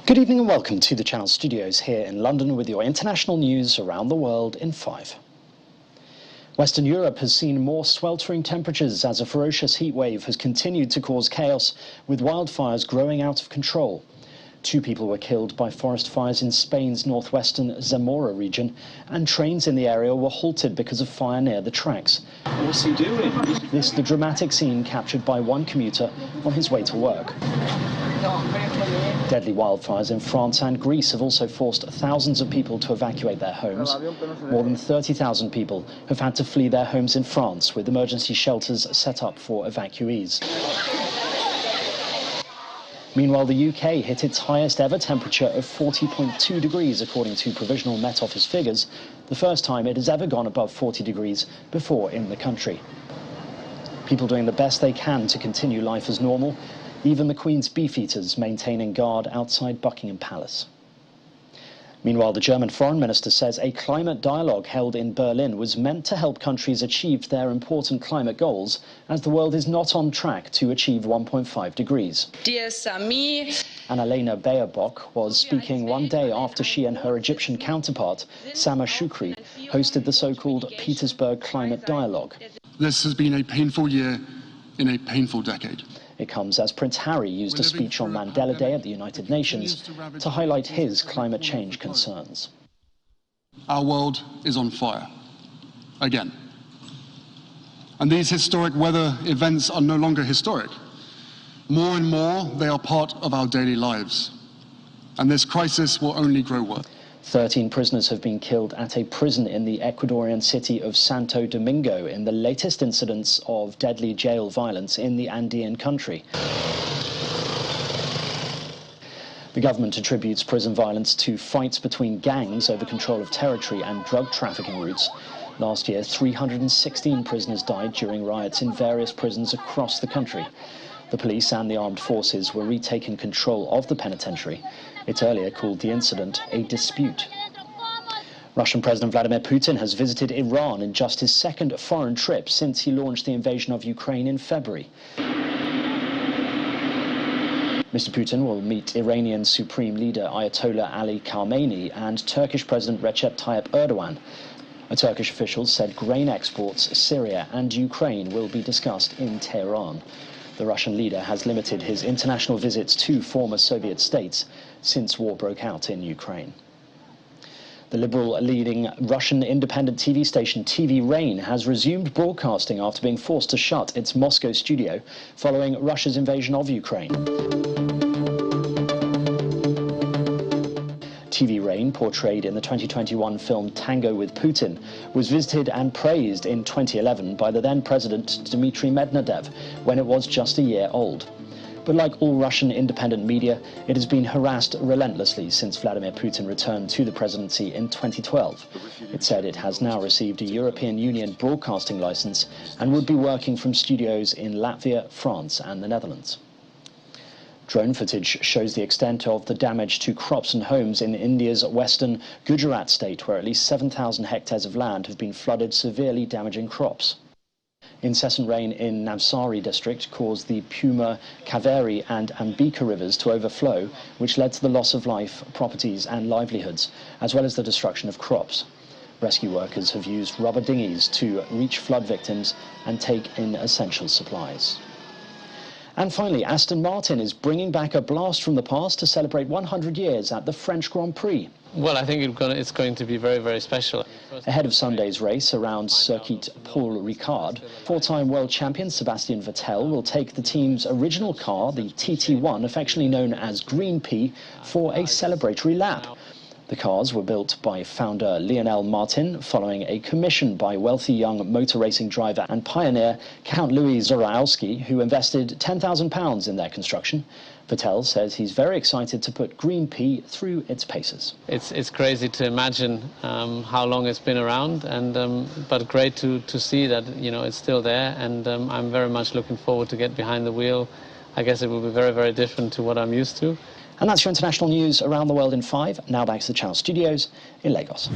Good evening and welcome to the Channel Studios here in London with your international news around the world in 5. Western Europe has seen more sweltering temperatures as a ferocious heat wave has continued to cause chaos, with wildfires growing out of control. 2 people were killed by forest fires in Spain's northwestern Zamora region, and trains in the area were halted because of fire near the tracks. What's he doing? This the dramatic scene captured by one commuter on his way to work. Deadly wildfires in France and Greece have also forced thousands of people to evacuate their homes. More than 30,000 people have had to flee their homes in France, with emergency shelters set up for evacuees. Meanwhile, the UK hit its highest ever temperature of 40.2 degrees, according to provisional Met Office figures, the first time it has ever gone above 40 degrees before in the country. People doing the best they can to continue life as normal, even the Queen's beefeaters maintaining guard outside Buckingham Palace. Meanwhile, the German foreign minister says a climate dialogue held in Berlin was meant to help countries achieve their important climate goals, as the world is not on track to achieve 1.5 degrees. Dear Sami, Annalena Baerbock was speaking one day after she and her Egyptian counterpart, Sameh Shoukry, hosted the so-called Petersburg Climate Dialogue. This has been a painful year in a painful decade. It comes as Prince Harry used a speech on Mandela Day at the United Nations to highlight his climate change concerns. Our world is on fire, again. And these historic weather events are no longer historic. More and more, they are part of our daily lives. And this crisis will only grow worse. 13 prisoners have been killed at a prison in the Ecuadorian city of Santo Domingo in the latest incidents of deadly jail violence in the Andean country. The government attributes prison violence to fights between gangs over control of territory and drug trafficking routes. Last year, 316 prisoners died during riots in various prisons across the country. The police and the armed forces were retaking control of the penitentiary. It earlier called the incident a dispute. Russian President Vladimir Putin has visited Iran in just his second foreign trip since he launched the invasion of Ukraine in February. Mr. Putin will meet Iranian Supreme Leader Ayatollah Ali Khamenei and Turkish President Recep Tayyip Erdogan. A Turkish official said grain exports, Syria and Ukraine will be discussed in Tehran. The Russian leader has limited his international visits to former Soviet states since war broke out in Ukraine. The liberal-leading Russian independent TV station TV Rain has resumed broadcasting after being forced to shut its Moscow studio following Russia's invasion of Ukraine. TV Rain, portrayed in the 2021 film Tango with Putin, was visited and praised in 2011 by the then-president Dmitry Medvedev when it was just a year old. But like all Russian independent media, it has been harassed relentlessly since Vladimir Putin returned to the presidency in 2012. It said it has now received a European Union broadcasting license and would be working from studios in Latvia, France and the Netherlands. Drone footage shows the extent of the damage to crops and homes in India's western Gujarat state, where at least 7,000 hectares of land have been flooded, severely damaging crops. Incessant rain in Navsari district caused the Puma, Kaveri and Ambika rivers to overflow, which led to the loss of life, properties and livelihoods, as well as the destruction of crops. Rescue workers have used rubber dinghies to reach flood victims and take in essential supplies. And finally, Aston Martin is bringing back a blast from the past to celebrate 100 years at the French Grand Prix. Well, I think it's going to be very, very special. Ahead of Sunday's race around Circuit Paul Ricard, 4-time world champion Sebastian Vettel will take the team's original car, the TT1, affectionately known as Green Pea, for a celebratory lap. The cars were built by founder Lionel Martin following a commission by wealthy young motor racing driver and pioneer Count Louis Zorowski, who invested £10,000 in their construction. Vettel says he's very excited to put Green Pea through its paces. It's crazy to imagine how long it's been around, and but great to see that it's still there, and I'm very much looking forward to get behind the wheel. I guess it will be very, very different to what I'm used to. And that's your international news around the world in 5. Now back to the Channel Studios in Lagos.